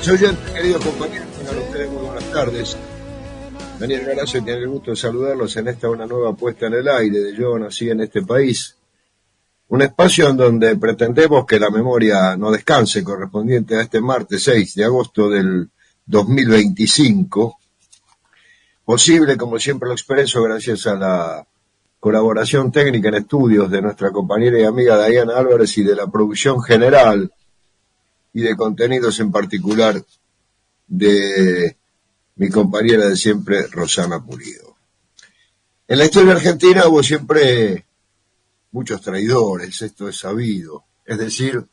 Estimados oyentes, queridos compañeros, tengan ustedes muy buenas tardes. Daniel Galazo tiene el gusto de saludarlos en esta una nueva puesta en el aire de Yo Nací en este país. Un espacio en donde pretendemos que la memoria no descanse, correspondiente a este martes 6 de agosto del 2025. Posible, como siempre lo expreso, gracias a la colaboración técnica en estudios de nuestra compañera y amiga Diana Álvarez y de la producción general y de contenidos en particular de mi compañera de siempre, Rosana Pulido. En la historia argentina hubo siempre muchos traidores, esto es sabido, es decir,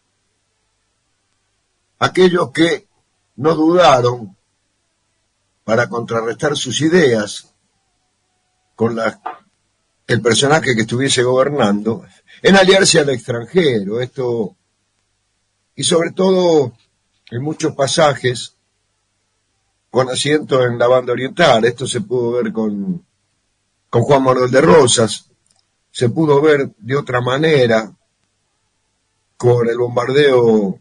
aquellos que no dudaron para contrarrestar sus ideas con el personaje que estuviese gobernando, en aliarse al extranjero, esto, y sobre todo en muchos pasajes con asiento en la banda oriental. Esto se pudo ver con Juan Manuel de Rosas, se pudo ver de otra manera con el bombardeo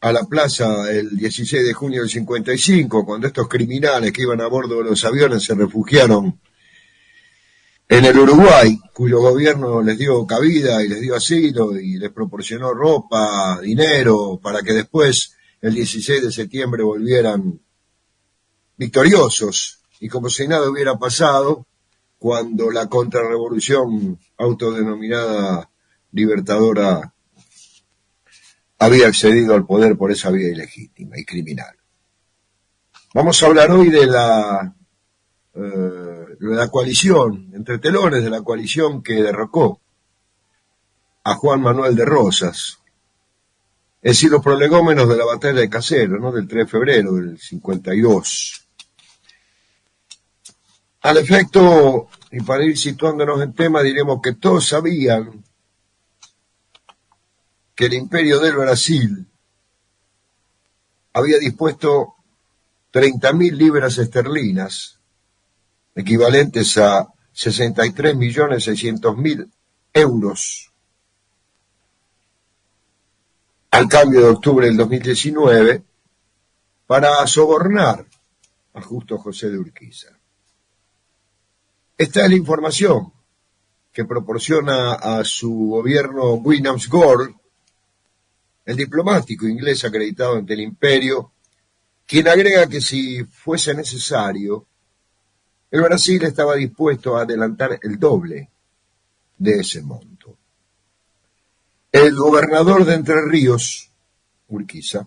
a la plaza el 16 de junio del 55, cuando estos criminales que iban a bordo de los aviones se refugiaron en el Uruguay, cuyo gobierno les dio cabida y les dio asilo y les proporcionó ropa, dinero, para que después, el 16 de septiembre, volvieran victoriosos, y como si nada hubiera pasado, cuando la contrarrevolución autodenominada libertadora había accedido al poder por esa vía ilegítima y criminal. Vamos a hablar hoy de la coalición, entre telones de la coalición que derrocó a Juan Manuel de Rosas, es decir, los prolegómenos de la batalla de Caseros, ¿no?, del 3 de febrero del 52. Al efecto, y para ir situándonos en tema, diremos que todos sabían que el Imperio del Brasil había dispuesto 30.000 libras esterlinas, equivalentes a 63.600.000 euros, al cambio de octubre del 2019, para sobornar a Justo José de Urquiza. Esta es la información que proporciona a su gobierno Williams-Gore, el diplomático inglés acreditado ante el imperio, quien agrega que si fuese necesario, el Brasil estaba dispuesto a adelantar el doble de ese monto. El gobernador de Entre Ríos, Urquiza,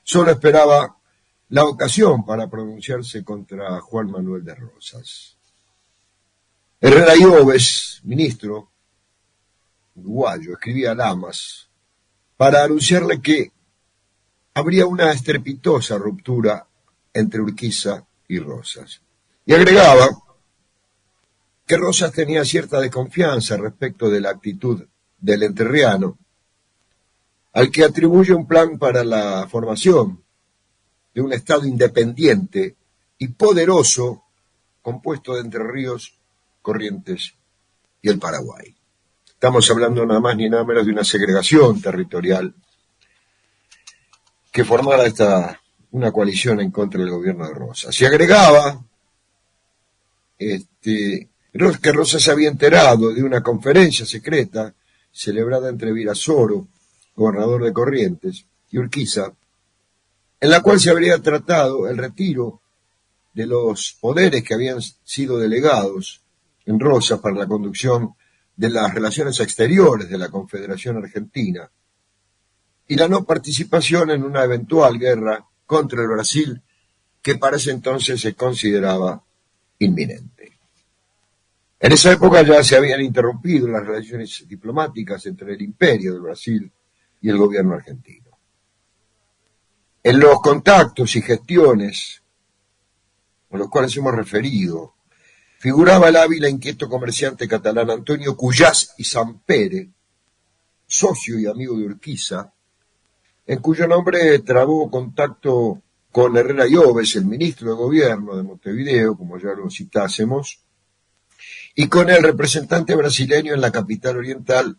solo esperaba la ocasión para pronunciarse contra Juan Manuel de Rosas. Herrera Lloves, ministro uruguayo, escribía a Lamas para anunciarle que habría una estrepitosa ruptura entre Urquiza y Rosas. Y agregaba que Rosas tenía cierta desconfianza respecto de la actitud del entrerriano, al que atribuye un plan para la formación de un Estado independiente y poderoso compuesto de Entre Ríos, Corrientes y el Paraguay. Estamos hablando nada más ni nada menos de una segregación territorial que formara una coalición en contra del gobierno de Rosas. Se agregaba que Rosas se había enterado de una conferencia secreta celebrada entre Virasoro, gobernador de Corrientes, y Urquiza, en la cual se habría tratado el retiro de los poderes que habían sido delegados en Rosas para la conducción de las relaciones exteriores de la Confederación Argentina y la no participación en una eventual guerra contra el Brasil que para ese entonces se consideraba inminente. En esa época ya se habían interrumpido las relaciones diplomáticas entre el Imperio del Brasil y el gobierno argentino. En los contactos y gestiones con los cuales hemos referido, figuraba el hábil e inquieto comerciante catalán Antonio Cuyàs y Sampere, socio y amigo de Urquiza, en cuyo nombre trabó contacto con Herrera Lloves, el ministro de Gobierno de Montevideo, como ya lo citásemos, y con el representante brasileño en la capital oriental,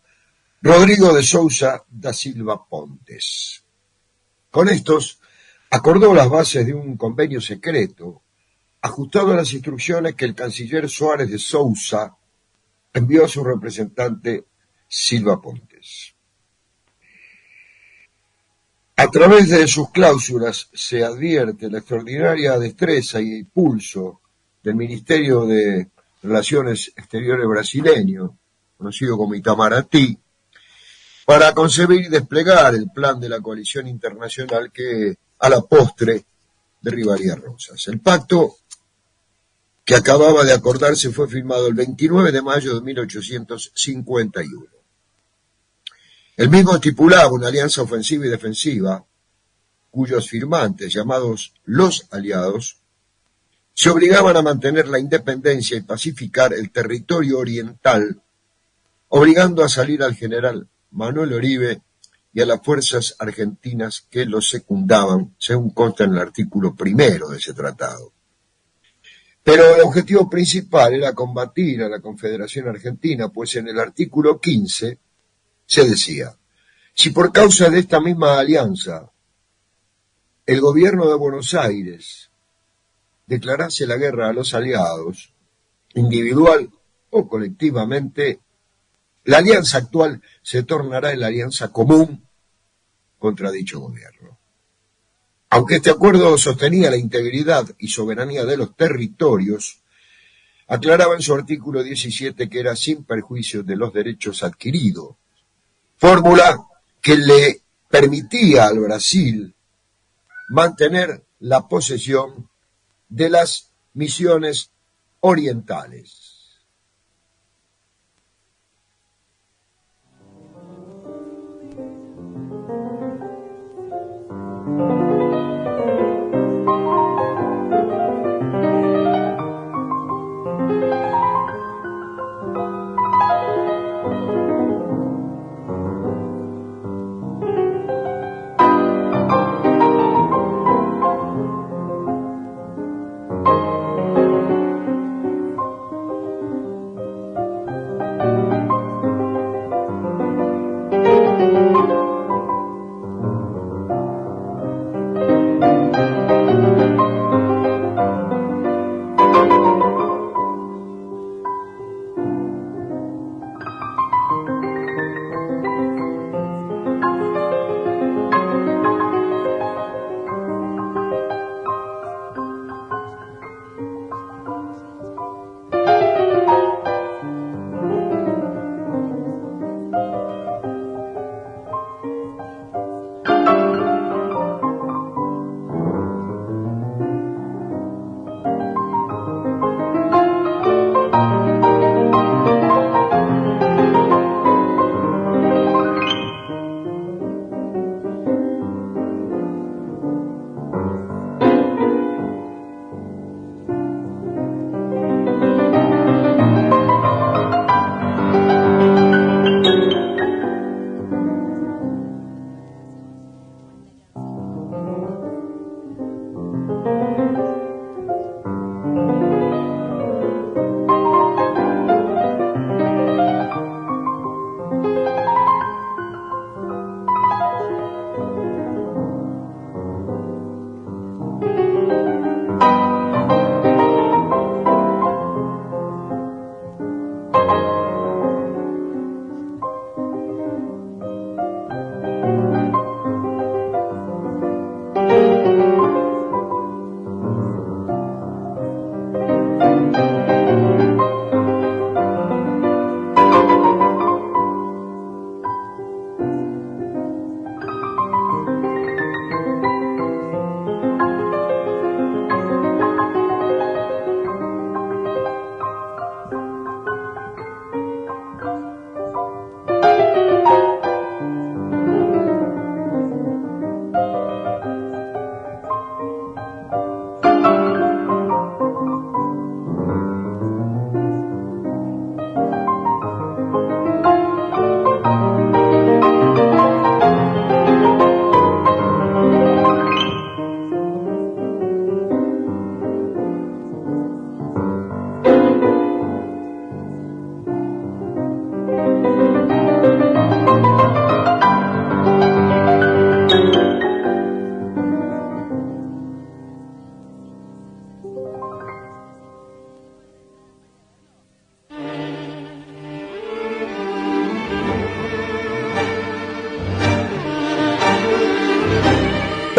Rodrigo de Souza da Silva Pontes. Con estos acordó las bases de un convenio secreto ajustado a las instrucciones que el canciller Suárez de Sousa envió a su representante Silva Pontes. A través de sus cláusulas se advierte la extraordinaria destreza y pulso del Ministerio de Relaciones Exteriores brasileño, conocido como Itamaraty, para concebir y desplegar el plan de la coalición internacional que a la postre derribaría Rosas. El pacto que acababa de acordarse fue firmado el 29 de mayo de 1851. El mismo estipulaba una alianza ofensiva y defensiva, cuyos firmantes, llamados los aliados, se obligaban a mantener la independencia y pacificar el territorio oriental, obligando a salir al general Manuel Oribe y a las fuerzas argentinas que lo secundaban, según consta en el artículo primero de ese tratado. Pero el objetivo principal era combatir a la Confederación Argentina, pues en el artículo 15 se decía: si por causa de esta misma alianza el gobierno de Buenos Aires declarase la guerra a los aliados, individual o colectivamente, la alianza actual se tornará en la alianza común contra dicho gobierno. Aunque este acuerdo sostenía la integridad y soberanía de los territorios, aclaraba en su artículo 17 que era sin perjuicio de los derechos adquiridos, fórmula que le permitía al Brasil mantener la posesión de las misiones orientales.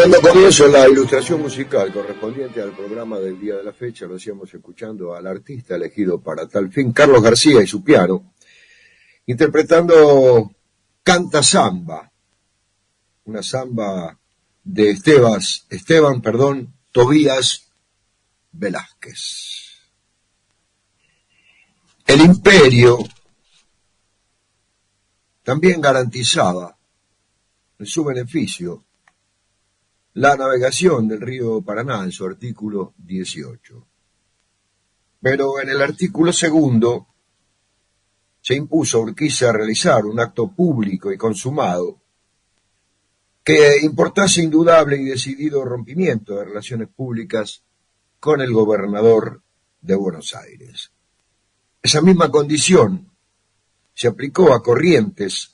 Dando comienzo a la ilustración musical correspondiente al programa del día de la fecha, lo hacíamos escuchando al artista elegido para tal fin, Carlos García y su piano, interpretando Canta Samba, una samba de Esteban, Tobías Velázquez. El imperio también garantizaba en su beneficio la navegación del río Paraná en su artículo 18. Pero en el artículo segundo se impuso a Urquiza realizar un acto público y consumado que importase indudable y decidido rompimiento de relaciones públicas con el gobernador de Buenos Aires. Esa misma condición se aplicó a Corrientes,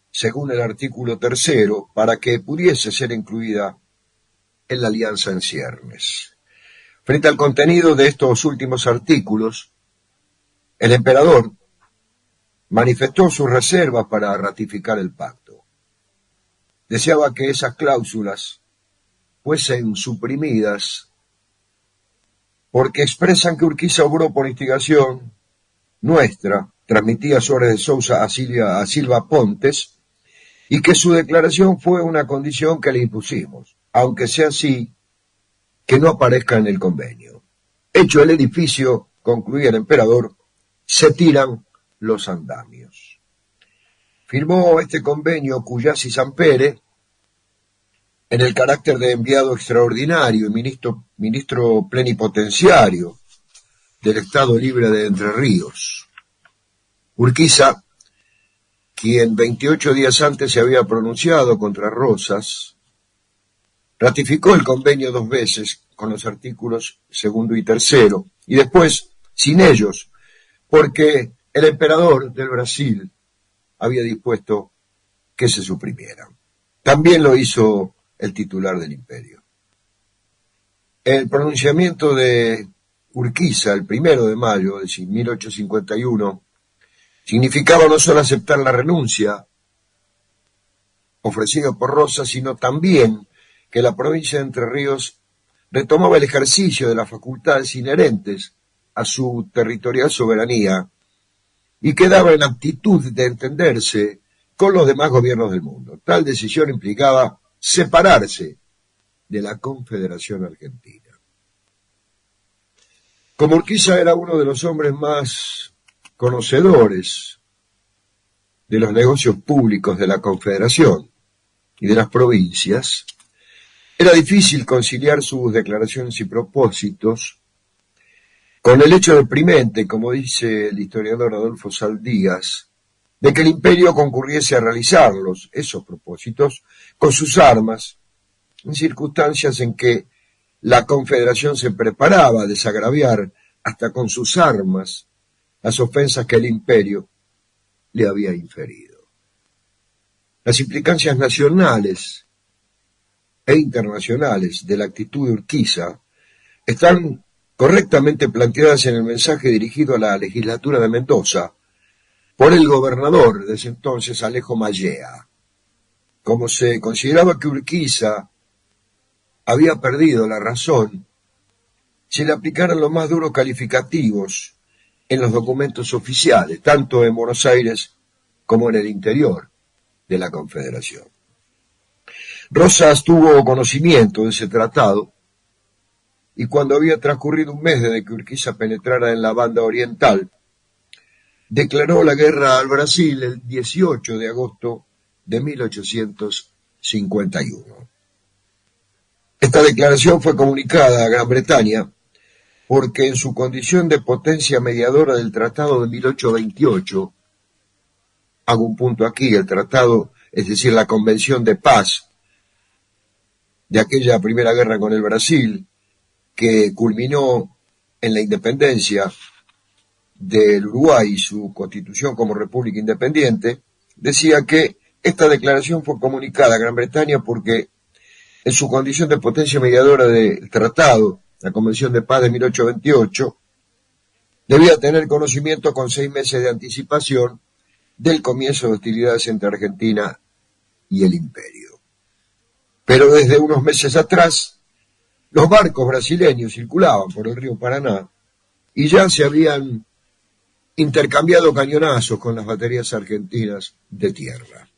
según el artículo tercero, para que pudiese ser incluida en la alianza en ciernes. Frente al contenido de estos últimos artículos, el emperador manifestó sus reservas para ratificar el pacto. Deseaba que esas cláusulas fuesen suprimidas porque expresan que Urquiza obró por instigación nuestra, transmitía Suárez de Sousa a Silva Pontes, y que su declaración fue una condición que le impusimos, aunque sea así, que no aparezca en el convenio. Hecho el edificio, concluía el emperador, se tiran los andamios. Firmó este convenio Cuyasi Sampere en el carácter de enviado extraordinario y ministro plenipotenciario del Estado Libre de Entre Ríos. Urquiza, quien 28 días antes se había pronunciado contra Rosas, ratificó el convenio 2 veces con los artículos segundo y tercero, y después sin ellos, porque el emperador del Brasil había dispuesto que se suprimieran. También lo hizo el titular del imperio. El pronunciamiento de Urquiza, el 1 de mayo de 1851, significaba no solo aceptar la renuncia ofrecida por Rosas, sino también que la provincia de Entre Ríos retomaba el ejercicio de las facultades inherentes a su territorial soberanía y quedaba en aptitud de entenderse con los demás gobiernos del mundo. Tal decisión implicaba separarse de la Confederación Argentina. Como Urquiza era uno de los hombres más conocedores de los negocios públicos de la Confederación y de las provincias, era difícil conciliar sus declaraciones y propósitos con el hecho deprimente, como dice el historiador Adolfo Saldías, de que el imperio concurriese a realizarlos, esos propósitos, con sus armas, en circunstancias en que la Confederación se preparaba a desagraviar hasta con sus armas las ofensas que el imperio le había inferido. Las implicancias nacionales e internacionales de la actitud de Urquiza están correctamente planteadas en el mensaje dirigido a la legislatura de Mendoza por el gobernador de ese entonces, Alejo Mallea. Como se consideraba que Urquiza había perdido la razón, se le aplicaron los más duros calificativos en los documentos oficiales, tanto en Buenos Aires como en el interior de la Confederación. Rosas tuvo conocimiento de ese tratado y cuando había transcurrido un mes desde que Urquiza penetrara en la banda oriental, declaró la guerra al Brasil el 18 de agosto de 1851. Esta declaración fue comunicada a Gran Bretaña porque en su condición de potencia mediadora del Tratado de 1828, hago un punto aquí, el tratado, es decir, la Convención de Paz de aquella primera guerra con el Brasil, que culminó en la independencia del Uruguay y su constitución como república independiente, decía que esta declaración fue comunicada a Gran Bretaña porque en su condición de potencia mediadora del tratado, la Convención de Paz de 1828, debía tener conocimiento con 6 meses de anticipación del comienzo de hostilidades entre Argentina y el imperio. Pero desde unos meses atrás, los barcos brasileños circulaban por el río Paraná y ya se habían intercambiado cañonazos con las baterías argentinas de tierra.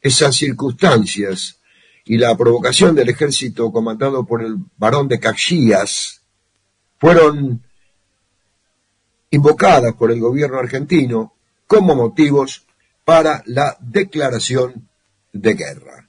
Esas circunstancias y la provocación del ejército comandado por el barón de Caxias fueron invocadas por el gobierno argentino como motivos para la declaración de guerra.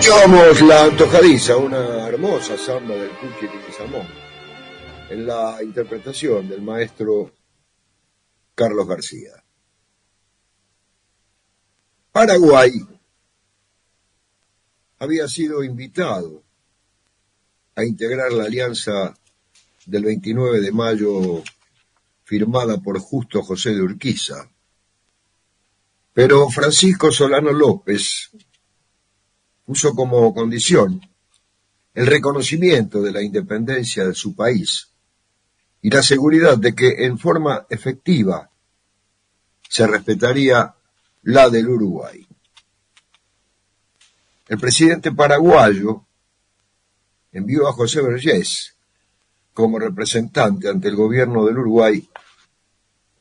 Escuchábamos La Antojadiza, una hermosa samba del Cuchi Leguizamón, en la interpretación del maestro Carlos García. Paraguay había sido invitado a integrar la alianza del 29 de mayo firmada por Justo José de Urquiza, pero Francisco Solano López puso como condición el reconocimiento de la independencia de su país y la seguridad de que en forma efectiva se respetaría la del Uruguay. El presidente paraguayo envió a José Vergés como representante ante el gobierno del Uruguay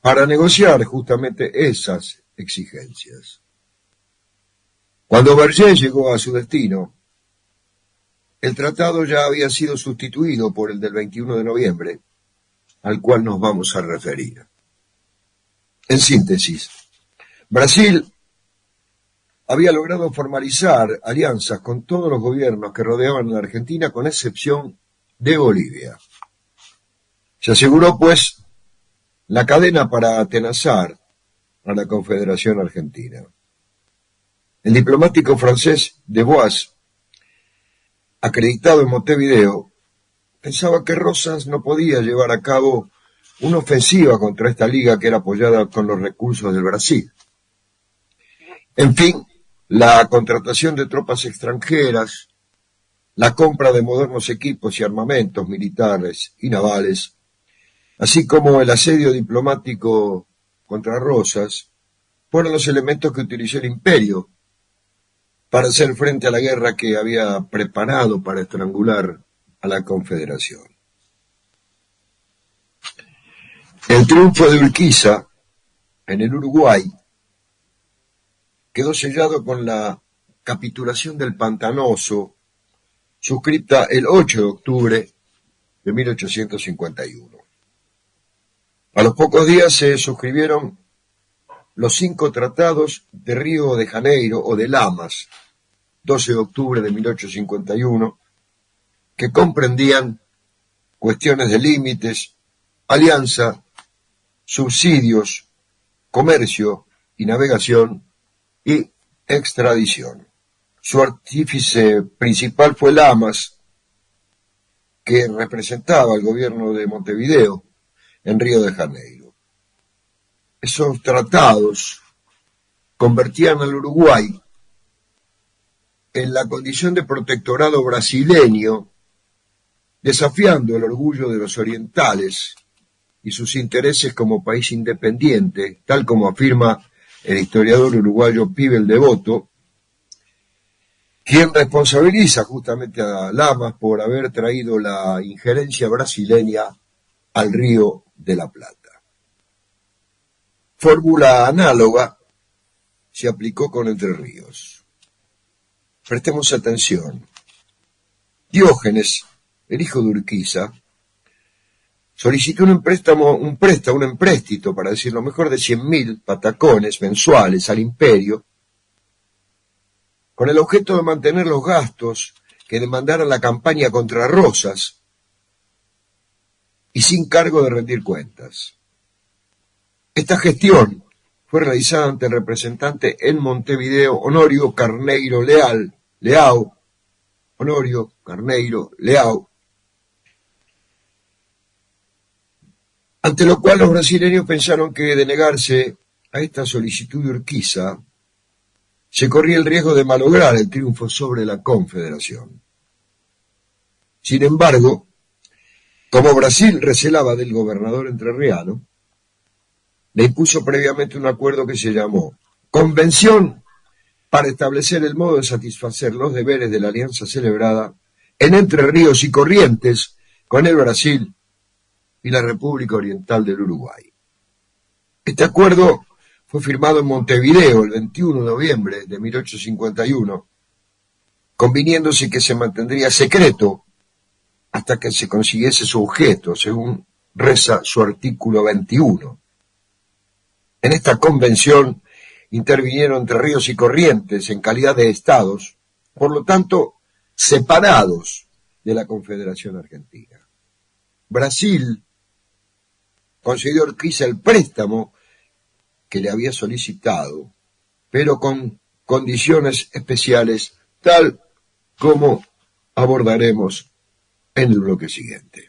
para negociar justamente esas exigencias. Cuando Vergés llegó a su destino, El tratado ya había sido sustituido por el del 21 de noviembre, al cual nos vamos a referir. En síntesis, Brasil había logrado formalizar alianzas con todos los gobiernos que rodeaban a la Argentina, con excepción de Bolivia. Se aseguró, pues, la cadena para atenazar a la Confederación Argentina. El diplomático francés de Bois, acreditado en Montevideo, pensaba que Rosas no podía llevar a cabo una ofensiva contra esta liga que era apoyada con los recursos del Brasil. En fin, la contratación de tropas extranjeras, la compra de modernos equipos y armamentos militares y navales, así como el asedio diplomático contra Rosas, fueron los elementos que utilizó el imperio para hacer frente a la guerra que había preparado para estrangular a la Confederación. El triunfo de Urquiza en el Uruguay quedó sellado con la capitulación del Pantanoso, suscrita el 8 de octubre de 1851. A los pocos días se suscribieron los 5 tratados de Río de Janeiro o de Lamas, 12 de octubre de 1851, que comprendían cuestiones de límites, alianza, subsidios, comercio y navegación y extradición. Su artífice principal fue Lamas, que representaba al gobierno de Montevideo en Río de Janeiro. Esos tratados convertían al Uruguay en la condición de protectorado brasileño, desafiando el orgullo de los orientales y sus intereses como país independiente, tal como afirma el historiador uruguayo Pibel Devoto, quien responsabiliza justamente a Lamas por haber traído la injerencia brasileña al Río de la Plata. Fórmula análoga se aplicó con Entre Ríos. Prestemos atención. Diógenes, el hijo de Urquiza, solicitó un empréstito, para decirlo mejor, de 100.000 patacones mensuales al imperio, con el objeto de mantener los gastos que demandara la campaña contra Rosas, y sin cargo de rendir cuentas. Esta gestión fue realizada ante el representante en Montevideo, Honorio Carneiro Leao, ante lo cual los brasileños pensaron que de negarse a esta solicitud de Urquiza, se corría el riesgo de malograr el triunfo sobre la Confederación. Sin embargo, como Brasil recelaba del gobernador entrerriano, le impuso previamente un acuerdo que se llamó Convención para establecer el modo de satisfacer los deberes de la alianza celebrada en Entre Ríos y Corrientes con el Brasil y la República Oriental del Uruguay. Este acuerdo fue firmado en Montevideo el 21 de noviembre de 1851, conviniéndose que se mantendría secreto hasta que se consiguiese su objeto, según reza su artículo 21. En esta convención intervinieron Entre Ríos y Corrientes en calidad de estados, por lo tanto, separados de la Confederación Argentina. Brasil concedió a Urquiza el préstamo que le había solicitado, pero con condiciones especiales, tal como abordaremos en el bloque siguiente.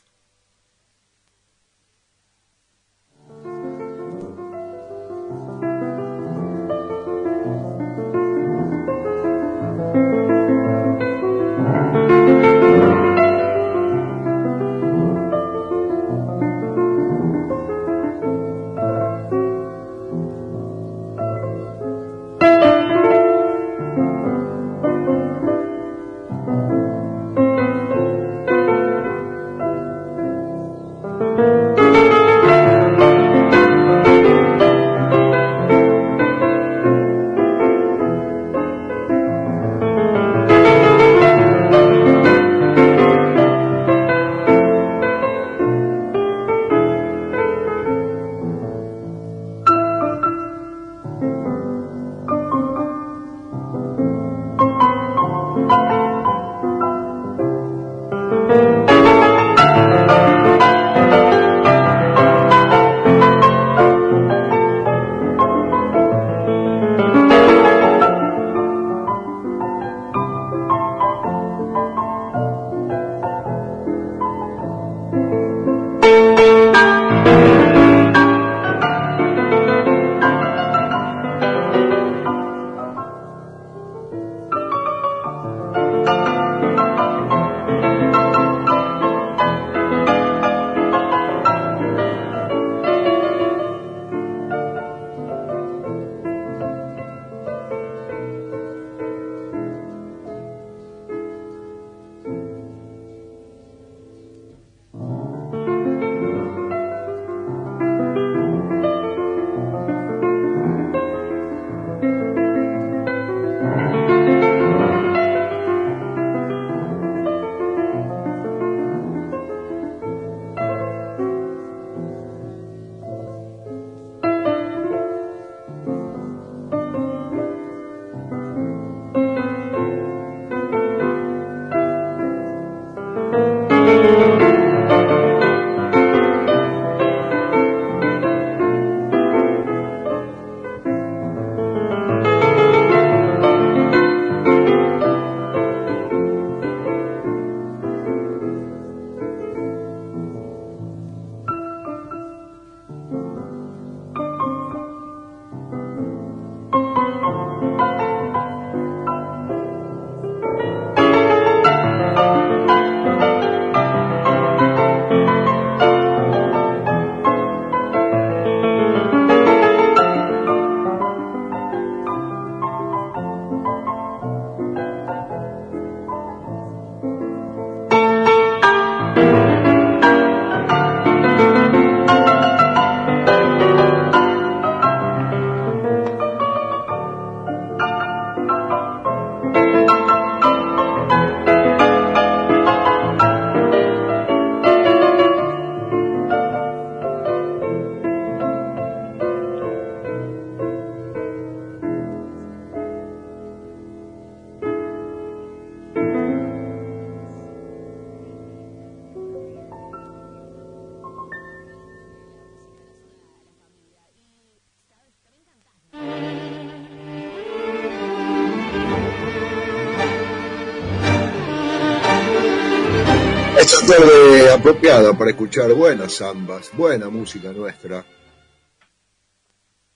apropiada para escuchar buenas zambas, buena música nuestra.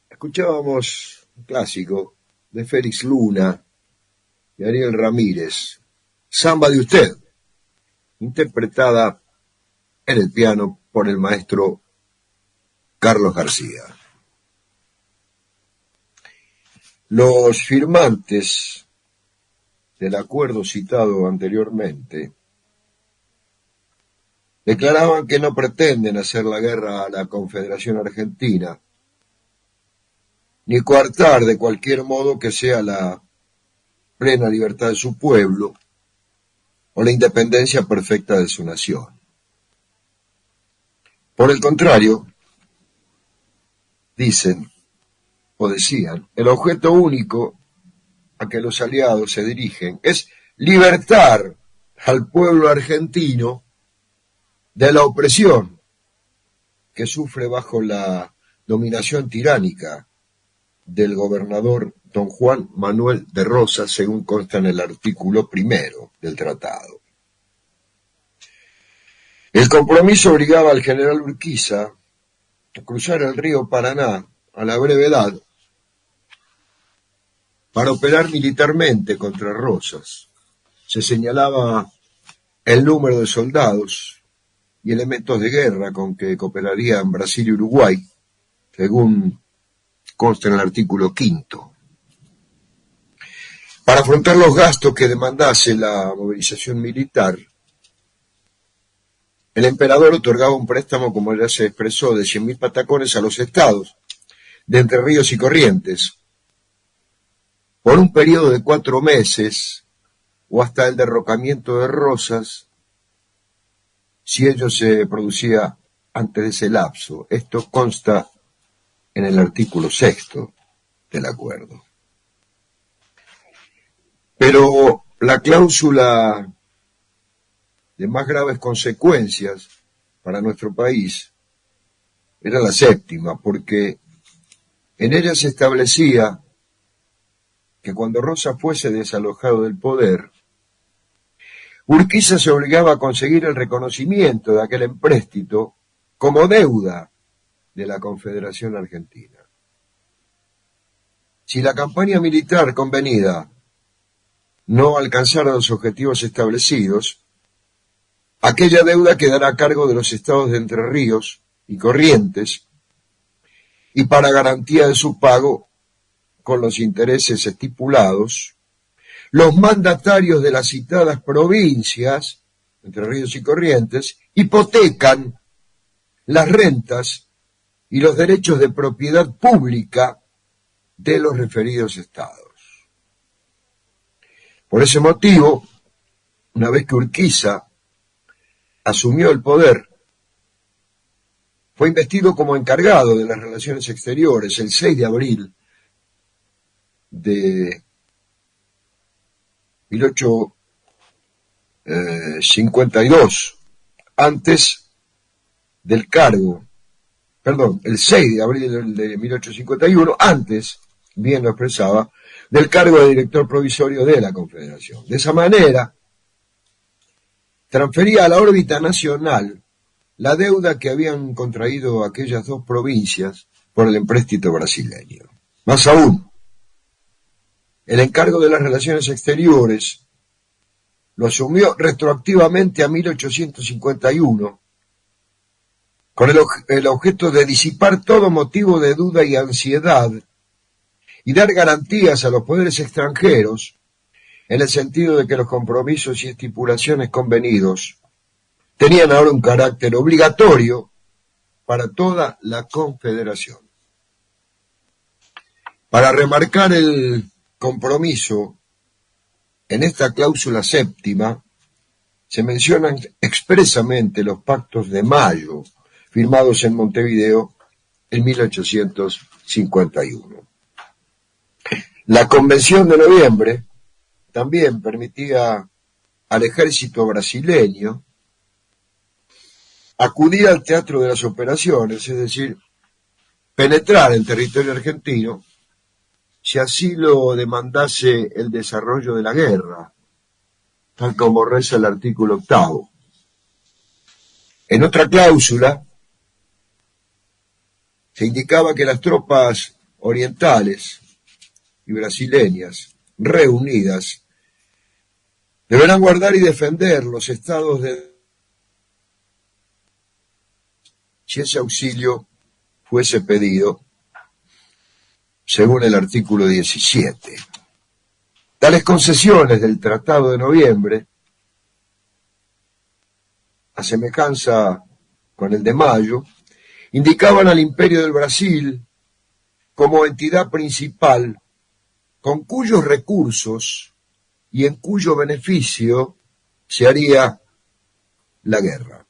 Escuchábamos un clásico de Félix Luna y Ariel Ramírez, Samba de Usted, interpretada en el piano por el maestro Carlos García. Los firmantes del acuerdo citado anteriormente declaraban que no pretenden hacer la guerra a la Confederación Argentina, ni coartar de cualquier modo que sea la plena libertad de su pueblo o la independencia perfecta de su nación. Por el contrario, dicen o decían, el objeto único a que los aliados se dirigen es libertar al pueblo argentino de la opresión que sufre bajo la dominación tiránica del gobernador don Juan Manuel de Rosas, según consta en el artículo 1 del tratado. El compromiso obligaba al general Urquiza a cruzar el río Paraná a la brevedad para operar militarmente contra Rosas. Se señalaba el número de soldados y elementos de guerra con que cooperarían Brasil y Uruguay, según consta en el artículo 5. Para afrontar los gastos que demandase la movilización militar, el emperador otorgaba un préstamo, como ya se expresó, de 100.000 patacones a los estados de Entre Ríos y Corrientes, por un periodo de 4 meses, o hasta el derrocamiento de Rosas, si ello se producía antes de ese lapso. Esto consta en el artículo 6 del acuerdo. Pero la cláusula de más graves consecuencias para nuestro país era la 7ª, porque en ella se establecía que cuando Rosas fuese desalojado del poder, Urquiza se obligaba a conseguir el reconocimiento de aquel empréstito como deuda de la Confederación Argentina. Si la campaña militar convenida no alcanzara los objetivos establecidos, aquella deuda quedará a cargo de los estados de Entre Ríos y Corrientes, y para garantía de su pago con los intereses estipulados, los mandatarios de las citadas provincias, Entre Ríos y Corrientes, hipotecan las rentas y los derechos de propiedad pública de los referidos estados. Por ese motivo, una vez que Urquiza asumió el poder, fue investido como encargado de las relaciones exteriores el 6 de abril de 1852, antes del cargo, el 6 de abril de 1851, antes, bien lo expresaba, del cargo de director provisorio de la Confederación. De esa manera, transfería a la órbita nacional la deuda que habían contraído aquellas 2 provincias por el empréstito brasileño. Más aún, el encargo de las relaciones exteriores lo asumió retroactivamente a 1851, con el objeto de disipar todo motivo de duda y ansiedad y dar garantías a los poderes extranjeros en el sentido de que los compromisos y estipulaciones convenidos tenían ahora un carácter obligatorio para toda la Confederación. Para remarcar el compromiso, en esta cláusula 7ª se mencionan expresamente los pactos de Mayo, firmados en Montevideo en 1851. La Convención de Noviembre también permitía al ejército brasileño acudir al teatro de las operaciones, es decir, penetrar en territorio argentino, si así lo demandase el desarrollo de la guerra, tal como reza el artículo 8. En otra cláusula se indicaba que las tropas orientales y brasileñas reunidas deberán guardar y defender los estados de si ese auxilio fuese pedido, según el artículo 17. Tales concesiones del Tratado de Noviembre, a semejanza con el de mayo, indicaban al Imperio del Brasil como entidad principal con cuyos recursos y en cuyo beneficio se haría la guerra.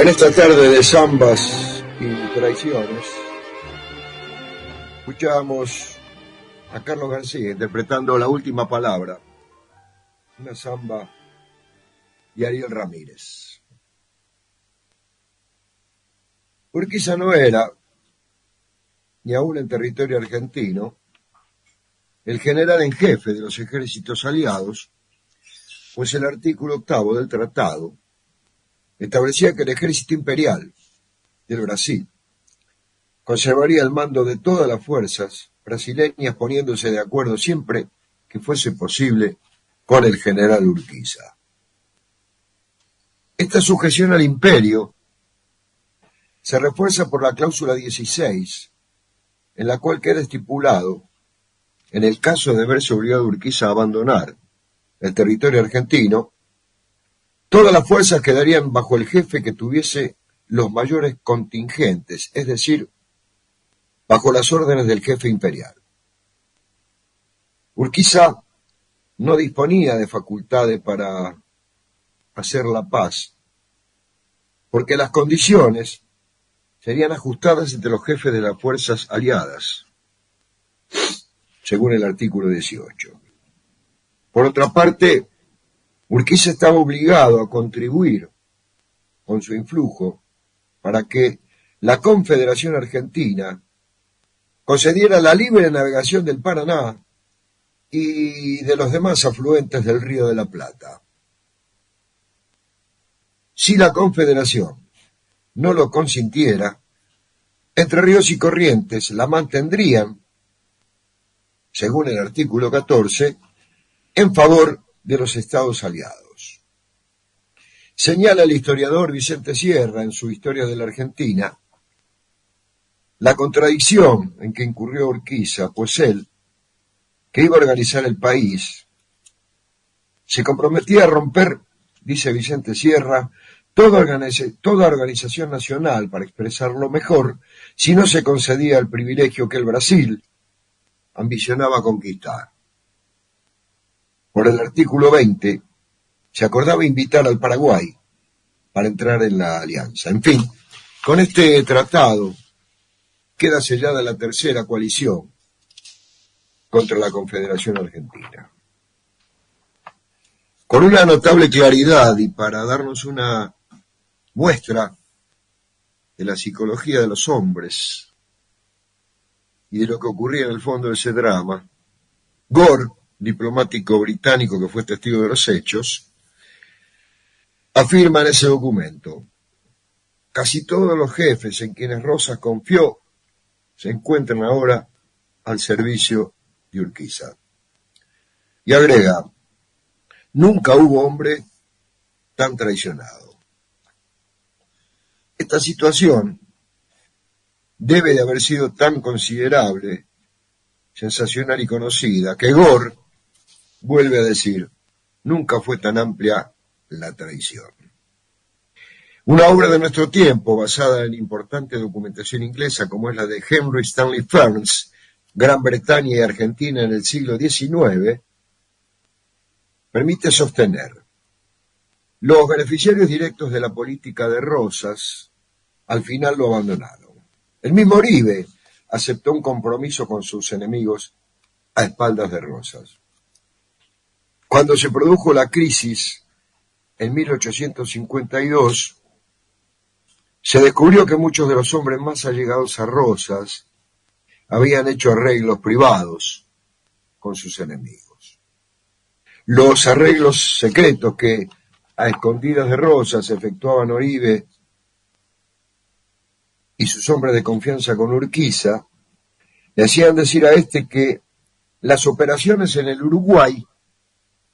En esta tarde de zambas y traiciones, escuchamos a Carlos García interpretando La Última Palabra, una zamba de Ariel Ramírez. Urquiza no era, ni aún en territorio argentino, el general en jefe de los ejércitos aliados, pues el artículo 8 del tratado establecía que el ejército imperial del Brasil conservaría el mando de todas las fuerzas brasileñas, poniéndose de acuerdo siempre que fuese posible con el general Urquiza. Esta sujeción al imperio se refuerza por la cláusula 16, en la cual queda estipulado, en el caso de verse obligado Urquiza a abandonar el territorio argentino, todas las fuerzas quedarían bajo el jefe que tuviese los mayores contingentes, es decir, bajo las órdenes del jefe imperial. Urquiza no disponía de facultades para hacer la paz, porque las condiciones serían ajustadas entre los jefes de las fuerzas aliadas, según el artículo 18. Por otra parte, Urquiza estaba obligado a contribuir con su influjo para que la Confederación Argentina concediera la libre navegación del Paraná y de los demás afluentes del Río de la Plata. Si la Confederación no lo consintiera, Entre Ríos y Corrientes la mantendrían, según el artículo 14, en favor de los estados aliados. Señala el historiador Vicente Sierra en su Historia de la Argentina la contradicción en que incurrió Urquiza, pues él, que iba a organizar el país, se comprometía a romper, dice Vicente Sierra, toda organización nacional, para expresarlo mejor, si no se concedía el privilegio que el Brasil ambicionaba conquistar. Por el artículo 20, se acordaba invitar al Paraguay para entrar en la alianza. En fin, con este tratado queda sellada la tercera coalición contra la Confederación Argentina. Con una notable claridad y para darnos una muestra de la psicología de los hombres y de lo que ocurría en el fondo de ese drama, Gore, diplomático británico que fue testigo de los hechos, afirma en ese documento: casi todos los jefes en quienes Rosas confió se encuentran ahora al servicio de Urquiza. Y agrega: nunca hubo hombre tan traicionado. Esta situación debe de haber sido tan considerable, sensacional y conocida, que Gore vuelve a decir: nunca fue tan amplia la traición. Una obra de nuestro tiempo, basada en importante documentación inglesa, como es la de Henry Stanley Fearns, Gran Bretaña y Argentina en el siglo XIX, permite sostener: los beneficiarios directos de la política de Rosas al final lo abandonaron. El mismo Uribe aceptó un compromiso con sus enemigos a espaldas de Rosas. Cuando se produjo la crisis en 1852, se descubrió que muchos de los hombres más allegados a Rosas habían hecho arreglos privados con sus enemigos. Los arreglos secretos que a escondidas de Rosas efectuaban Uribe y sus hombres de confianza con Urquiza le hacían decir a este que las operaciones en el Uruguay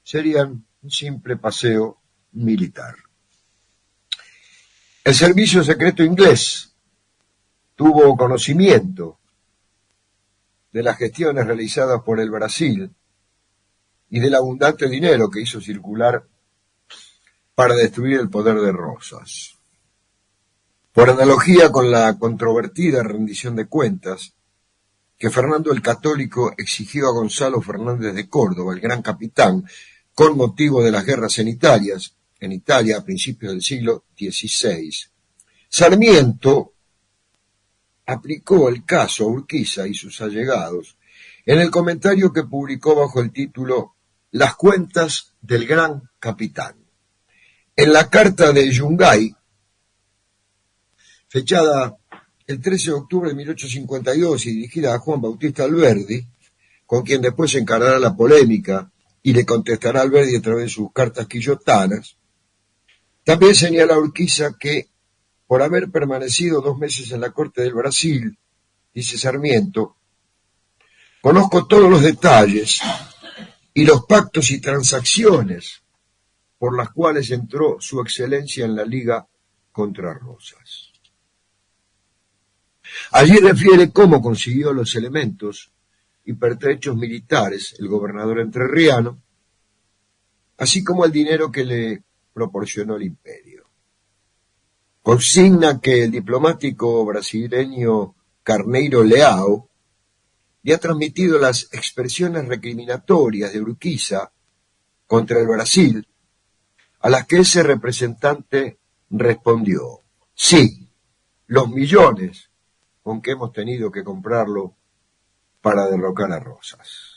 serían un simple paseo militar. El servicio secreto inglés tuvo conocimiento de las gestiones realizadas por el Brasil y del abundante dinero que hizo circular para destruir el poder de Rosas. Por analogía con la controvertida rendición de cuentas que Fernando el Católico exigió a Gonzalo Fernández de Córdoba, el gran capitán, con motivo de las guerras en Italia a principios del siglo XVI, Sarmiento aplicó el caso a Urquiza y sus allegados en el comentario que publicó bajo el título Las cuentas del gran capitán. En la carta de Yungay, fechada el 13 de octubre de 1852 y dirigida a Juan Bautista Alberdi, con quien después se encargará la polémica y le contestará Alberdi a través de sus cartas quillotanas, también señala a Urquiza que, por haber permanecido 2 meses en la corte del Brasil, dice Sarmiento, conozco todos los detalles y los pactos y transacciones por las cuales entró su excelencia en la Liga contra Rosas. Allí refiere cómo consiguió los elementos y pertrechos militares el gobernador entrerriano, así como el dinero que le proporcionó el imperio. Consigna que el diplomático brasileño Carneiro Leao le ha transmitido las expresiones recriminatorias de Urquiza contra el Brasil, a las que ese representante respondió: sí, los millones con que hemos tenido que comprarlo para derrocar a Rosas.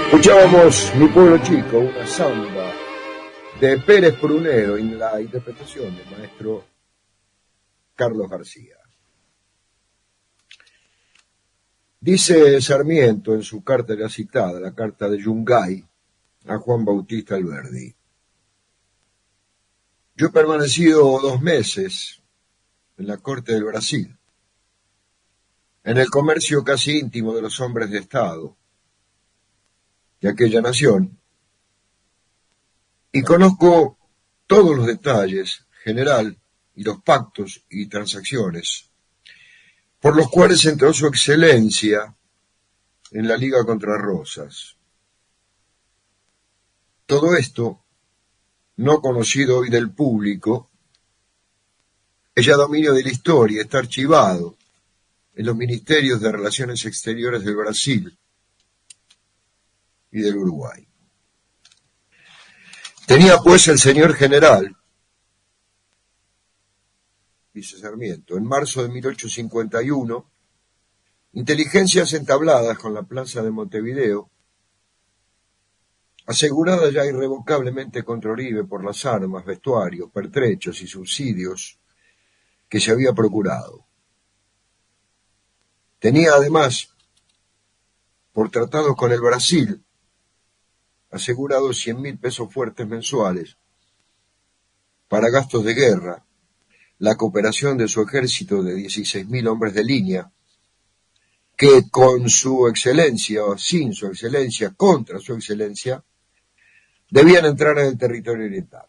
Escuchábamos Mi Pueblo Chico, una samba de Pérez Prunero en la interpretación del maestro Carlos García. Dice Sarmiento en su carta ya citada, la carta de Yungay a Juan Bautista Alberdi: yo he permanecido 2 meses en la corte del Brasil, en el comercio casi íntimo de los hombres de Estado de aquella nación, y conozco todos los detalles, general, y los pactos y transacciones por los cuales entró su excelencia en la Liga contra Rosas. Todo esto, no conocido hoy del público, es ya dominio de la historia, está archivado en los ministerios de Relaciones Exteriores del Brasil y del Uruguay. Tenía pues el señor general, dice Sarmiento, en marzo de 1851, inteligencias entabladas con la plaza de Montevideo, asegurada ya irrevocablemente contra Oribe por las armas, vestuarios, pertrechos y subsidios que se había procurado. Tenía además, por tratados con el Brasil, asegurados 100.000 pesos fuertes mensuales para gastos de guerra, la cooperación de su ejército de 16.000 hombres de línea, que con su excelencia o sin su excelencia, contra su excelencia, debían entrar en el territorio oriental.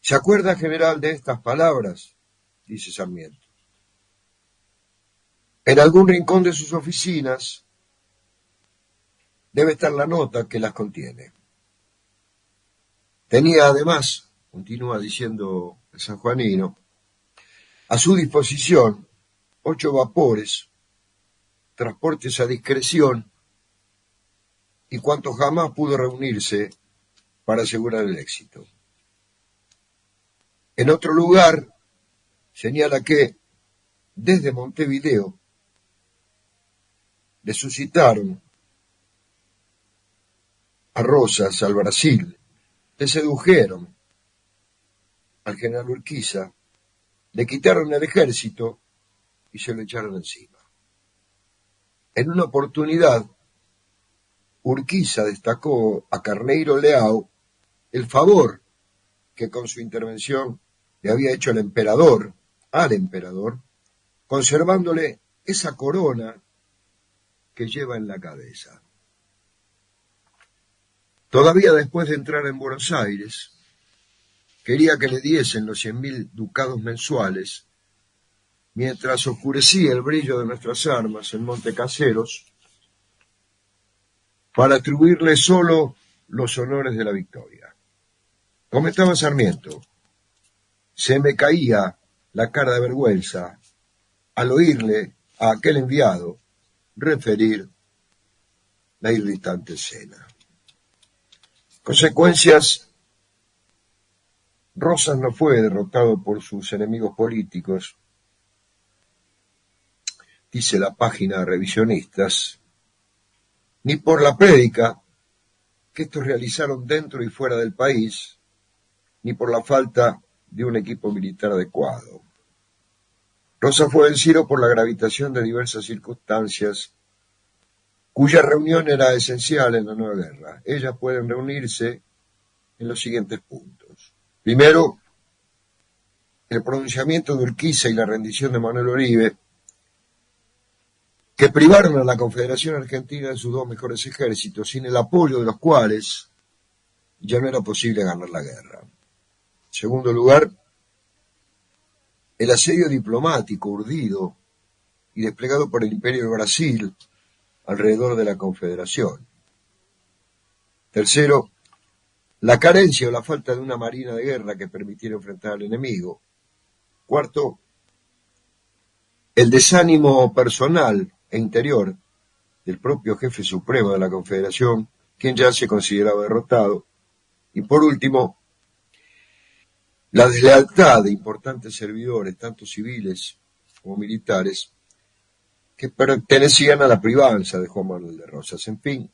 ¿Se acuerda, general, de estas palabras? Dice Sarmiento. En algún rincón de sus oficinas debe estar la nota que las contiene. Tenía además, continúa diciendo el sanjuanino, a su disposición 8 vapores, transportes a discreción y cuanto jamás pudo reunirse para asegurar el éxito. En otro lugar, señala que desde Montevideo le suscitaron a Rosas, al Brasil, le sedujeron al general Urquiza, le quitaron el ejército y se lo echaron encima. En una oportunidad, Urquiza destacó a Carneiro Leao el favor que con su intervención le había hecho el emperador, al emperador, conservándole esa corona que lleva en la cabeza. Todavía después de entrar en Buenos Aires, quería que le diesen los 100.000 ducados mensuales, mientras oscurecía el brillo de nuestras armas en Montecaseros, para atribuirle solo los honores de la victoria. Comentaba Sarmiento, se me caía la cara de vergüenza al oírle a aquel enviado referir la irritante escena. Consecuencias, Rosas no fue derrotado por sus enemigos políticos, dice la página de Revisionistas, ni por la prédica que estos realizaron dentro y fuera del país, ni por la falta de un equipo militar adecuado. Rosas fue vencido por la gravitación de diversas circunstancias, cuya reunión era esencial en la nueva guerra. Ellas pueden reunirse en los siguientes puntos. Primero, el pronunciamiento de Urquiza y la rendición de Manuel Oribe, que privaron a la Confederación Argentina de sus dos mejores ejércitos, sin el apoyo de los cuales ya no era posible ganar la guerra. En segundo lugar, el asedio diplomático urdido y desplegado por el Imperio de Brasil alrededor de la Confederación. Tercero, la carencia o la falta de una marina de guerra que permitiera enfrentar al enemigo. Cuarto, el desánimo personal e interior del propio jefe supremo de la Confederación, quien ya se consideraba derrotado. Y por último, la deslealtad de importantes servidores, tanto civiles como militares, que pertenecían a la privanza de Juan Manuel de Rosas. En fin,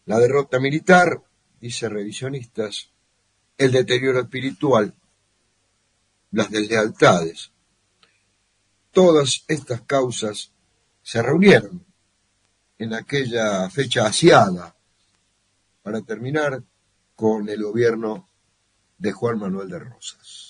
la derrota militar, dice Revisionistas, el deterioro espiritual, las deslealtades. Todas estas causas se reunieron en aquella fecha asiada para terminar con el gobierno de Juan Manuel de Rosas.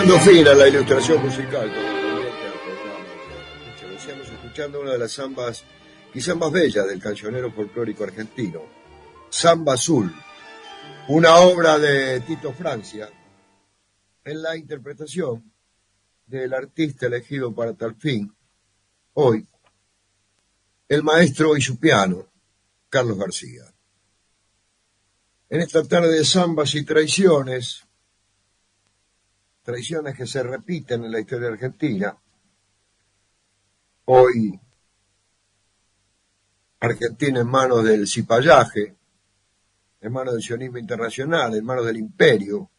Dando fin a la ilustración musical correspondiente al programa de anoche. Decíamos escuchando una de las zambas quizás más bellas del cancionero folclórico argentino, Samba Azul, una obra de Tito Francia, en la interpretación del artista elegido para tal fin, hoy, el maestro y su piano, Carlos García. En esta tarde de zambas y traiciones que se repiten en la historia argentina, hoy Argentina en manos del cipallaje, en manos del sionismo internacional, en manos del imperio,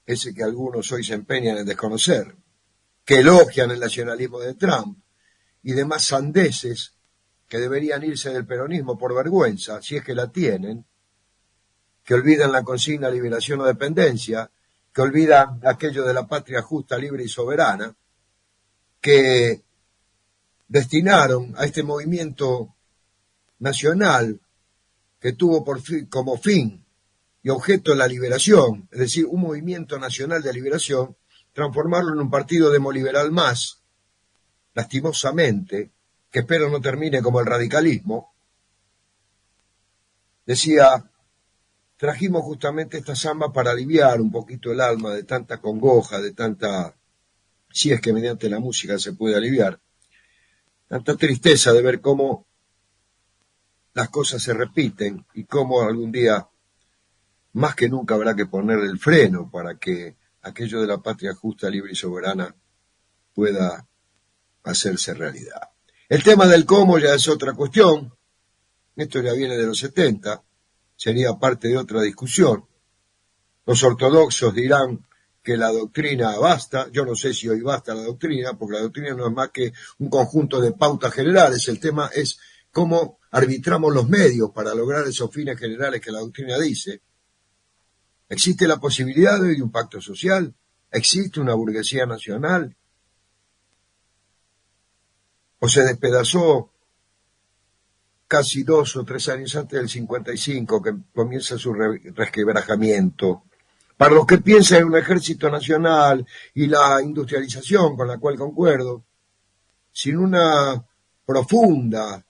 ese que algunos hoy se empeñan en desconocer, que elogian el nacionalismo de Trump y demás sandeces que deberían irse del peronismo por vergüenza, si es que la tienen, que olvidan la consigna liberación o dependencia, que olvidan aquello de la patria justa, libre y soberana, que destinaron a este movimiento nacional que tuvo como fin y objeto la liberación, es decir, un movimiento nacional de liberación, transformarlo en un partido demoliberal más, lastimosamente, que espero no termine como el radicalismo. Decía, trajimos justamente esta samba para aliviar un poquito el alma de tanta congoja, de tanta, si es que mediante la música se puede aliviar, tanta tristeza de ver cómo las cosas se repiten y cómo algún día, más que nunca, habrá que poner el freno para que aquello de la patria justa, libre y soberana pueda hacerse realidad. El tema del cómo ya es otra cuestión. Esto ya viene de los 70, sería parte de otra discusión. Los ortodoxos dirán que la doctrina basta. Yo no sé si hoy basta la doctrina, porque la doctrina no es más que un conjunto de pautas generales. El tema es cómo arbitramos los medios para lograr esos fines generales que la doctrina dice. ¿Existe la posibilidad de hoy de un pacto social? ¿Existe una burguesía nacional? ¿O se despedazó casi 2 o 3 años antes del 55, que comienza su resquebrajamiento? Para los que piensan en un ejército nacional y la industrialización, con la cual concuerdo, sin una profunda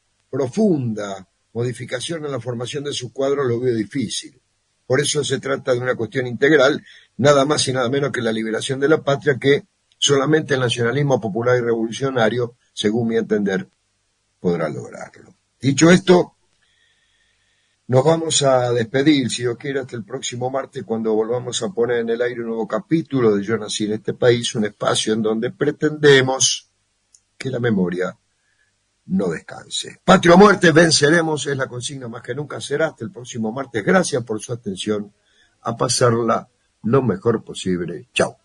modificación en la formación de sus cuadros, lo veo difícil. Por eso se trata de una cuestión integral, nada más y nada menos que la liberación de la patria, que solamente el nacionalismo popular y revolucionario, según mi entender, podrá lograrlo. Dicho esto, nos vamos a despedir, si Dios quiere, hasta el próximo martes, cuando volvamos a poner en el aire un nuevo capítulo de Yo nací en este país, un espacio en donde pretendemos que la memoria no descanse. Patria o muerte, venceremos, es la consigna más que nunca. Será hasta el próximo martes. Gracias por su atención. A pasarla lo mejor posible. Chao.